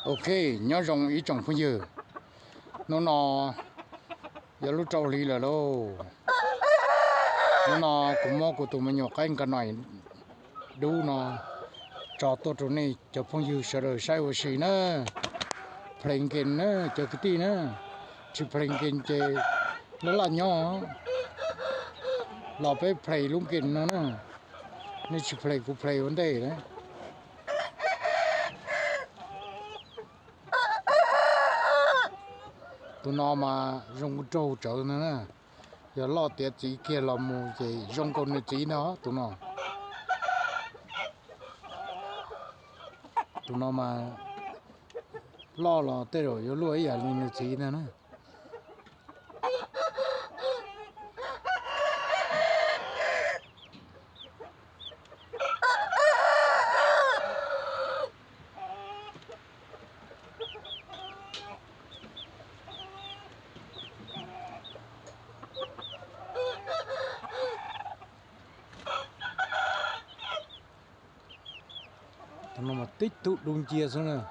OK, nhớ rong ý trong phong dư. Nó giờ lúc trâu lý là đâu. Nó cũng mò của tụi mình nhọc cái này đủ nó cho tôi chỗ này cho phong dư sợ rồi sai vào xí nữa. Playing game nữa, cho cái tí nữa. Chỉ playing game chơi nó là nhỏ. Nó phải play luôn game nó nữa. Nên chỉ play cũng play vấn đề đấy. Tụi nó mà rong trâu trở nữa nè. Giờ lo tiệt chỉ kia là mù gì rong con nó chỉ nó tụi nó mà lo là tới rồi giờ lúa giờ lên nó chỉ nữa nè. Nó mà tích tụ đung chia xuống nè.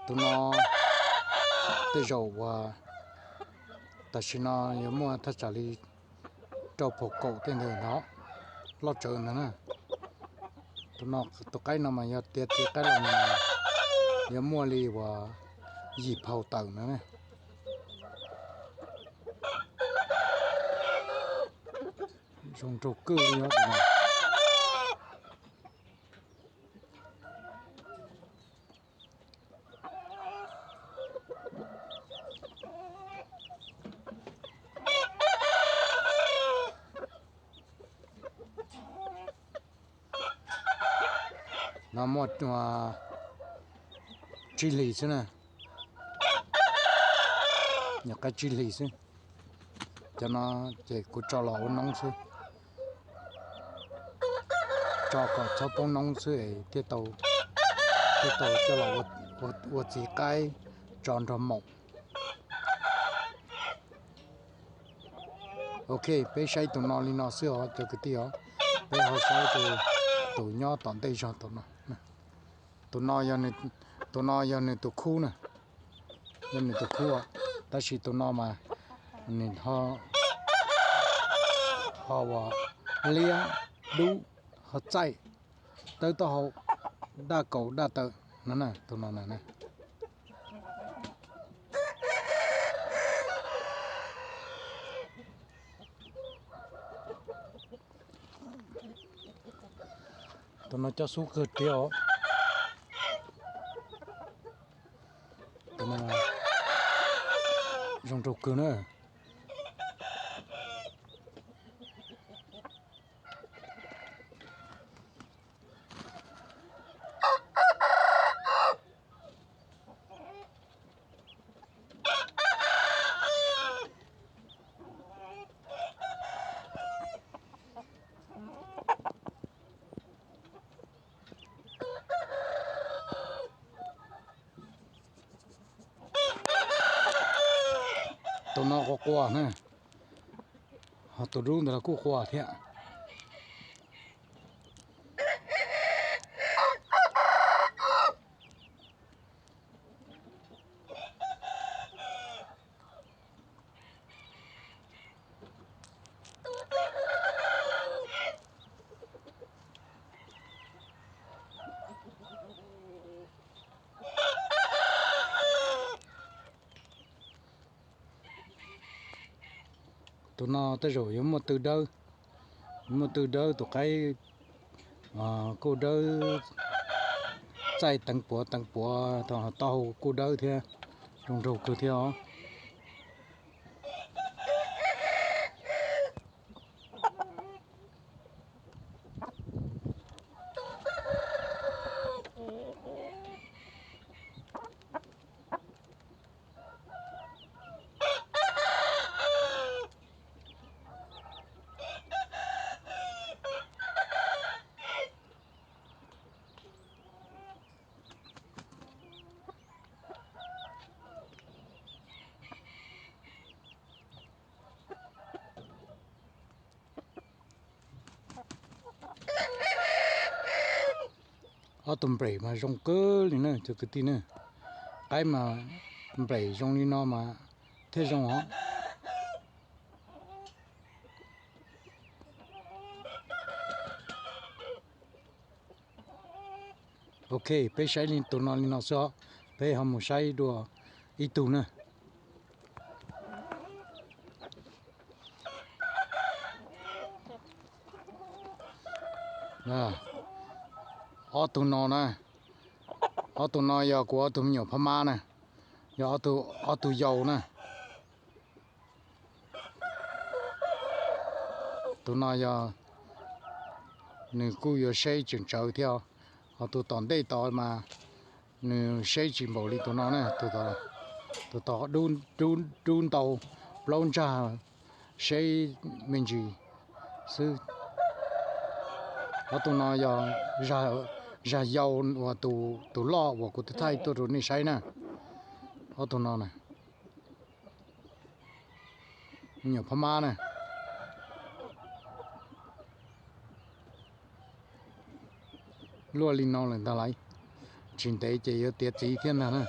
Tụi nó tới rồi và ta chỉ nó nhớ mua thắt trả lý trâu phổ cổ tên người nó lo chờ nữa nè tụi cái nào mà nhớ tiệt cái lòng nhớ mua lý và dịp hậu tầng nữa nè dùng trâu cư đi nó tụi nó nó một chili chứ nè nhặt cái chili chứ cho nó để cứ cho lẩu nóng chứ cho có cho bông nóng chứ để tiếp tục cho lẩu một chỉ cái tròn tròn mộc ok bây giờ tụi nó lên nó sửa cho cái tí bây giờ sai tụi nhỏ toàn đây cho tụi nó giờ này tụi khu nè giờ này tụi khu ta chỉ tụi nó mà nên họ lia đu họ chạy tới họ đa cầu đa tờ nó nè tụi nó nè tụi nó cho xuống cửa tiêu tụi nó dùng trục cửa nữa tụi nó có quả nè họ tụi rung là có quả thế ạ tụi nó tới rồi mà từ đâu tụi cái cô đỡ ใจตังปัวต้องเต้ากูเด้อเถอะตรงๆคือเถอะเอาตุ่มเปรมาจงเกอนี่นะจะกะตินะไกมาเปรจงนี่นอมาเทจงอ๋อโอเคไปใช้ลินตัวนอลินอซอไปหาหมูใช้ดัวอีตูนะเอาตัวนอนะเอาตัวนอยากว่าตัวเหนียวพม่านะอย่าเอาตัวยาวนะตัวนอยนึกูอยู่ใช้จึงเจ้าเที่ยวเอาตัวตอนได้ต่อมานึใช้จิบ่ลิตัวนอนะตัวต่อดูนเตาปลงจ้าใช้มินจีซื้อเอาตัวนอยจะยาวว่าตัวล้อว่ากูจะใช้ตัวนี้ใช้นะเอาตัวนอนะเหนียวพม่านะลัวลินนอเลยตาไหลจินเตเจยเตียจีเทียนนะ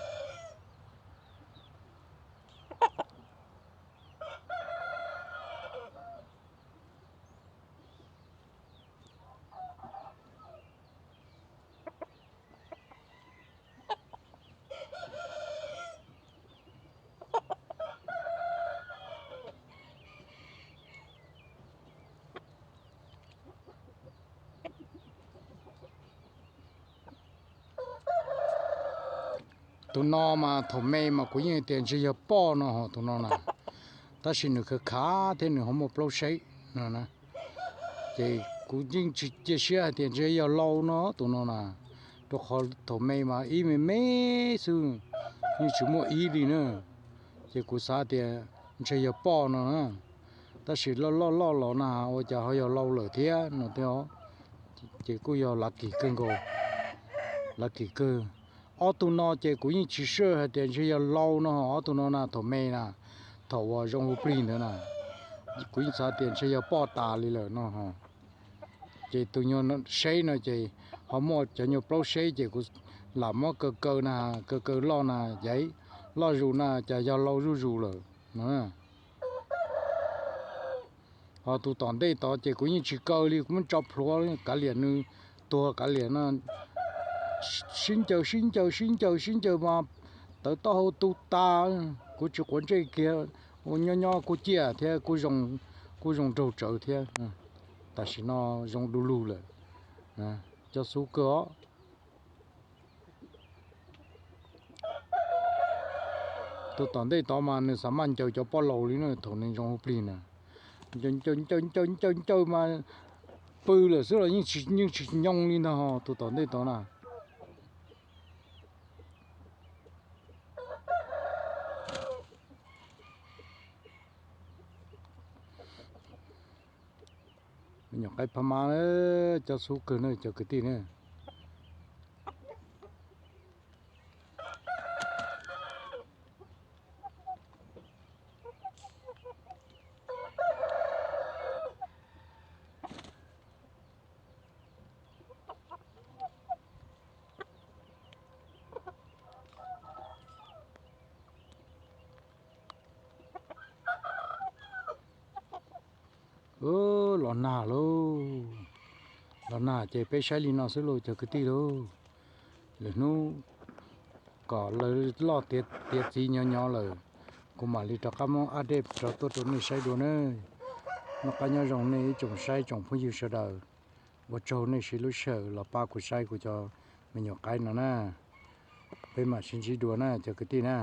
ตัวนอมาถมเมมากูยังเตียนจะยป้อเนาะตัวนอนะแต่สินึกคือขาเทียนหอมปลอใช้นะเจกูยิ่งจะเชื่อเตียนจะยเล่าเนาะตัวนอนะตัวเขาถมเมมาอีเมซึ่งนี่ชั่วโมงอีดีเนาะเจกูสาเตียนจะยป้อเนาะแต่สิล่อนะว่าจะเขายเล่าเลยเทียเนาะเทียเจกูยลักกี่เกินกูลักกี่เกินở tụi nó chỉ cũng như chỉ sửa hay tiền chỉ lâu nó ở tụi nó là thổ mê nè thổ vào trong hộp pin nữa nè cũng như sao tiền chỉ bỏ tà đi rồi nó ha chỉ tụi nó xây nó chỉ họ mua cho nhiều pro xây chỉ cũng làm mất cơ nè cơ lo nè giấy lo rù nè chỉ cho lâu rù rồi nữa họ tụi tòn đây tỏ chỉ cũng như chỉ cơ đi cũng chọc lúa cả liền nữa tua cả liền nó xin chào mà tới tao tu ta cô chỉ quan chơi kia cô nhỏ cô chia thế cô dùng trâu trâu thế ta chỉ nó dùng đu rồi cho số cửa tôi tận đây tao mà nếu sắm ăn cho bao lâu nữa thằng này dùng hộp nè chơi mà bự là số là những chỉ nhông đi nào tôi tận đây tao nè nhọc cái phàm mà cho số cơ nữa cho cái tí nữa lọ nà chạy pe sai li nó sẽ lôi cho cái tí đâu là nó có lời lo tiệt gì nhỏ lời cũng mà li cho các món ăn đẹp cho tôi này sai đồ nữa nó cá nhau rồng này trồng sai trồng phong dư sợ đời bộ trâu này sẽ lối sợ là ba của sai của cho มันอยู่ไกลนะนะเป็นมาชินชีดัวนะจะกะตีนะ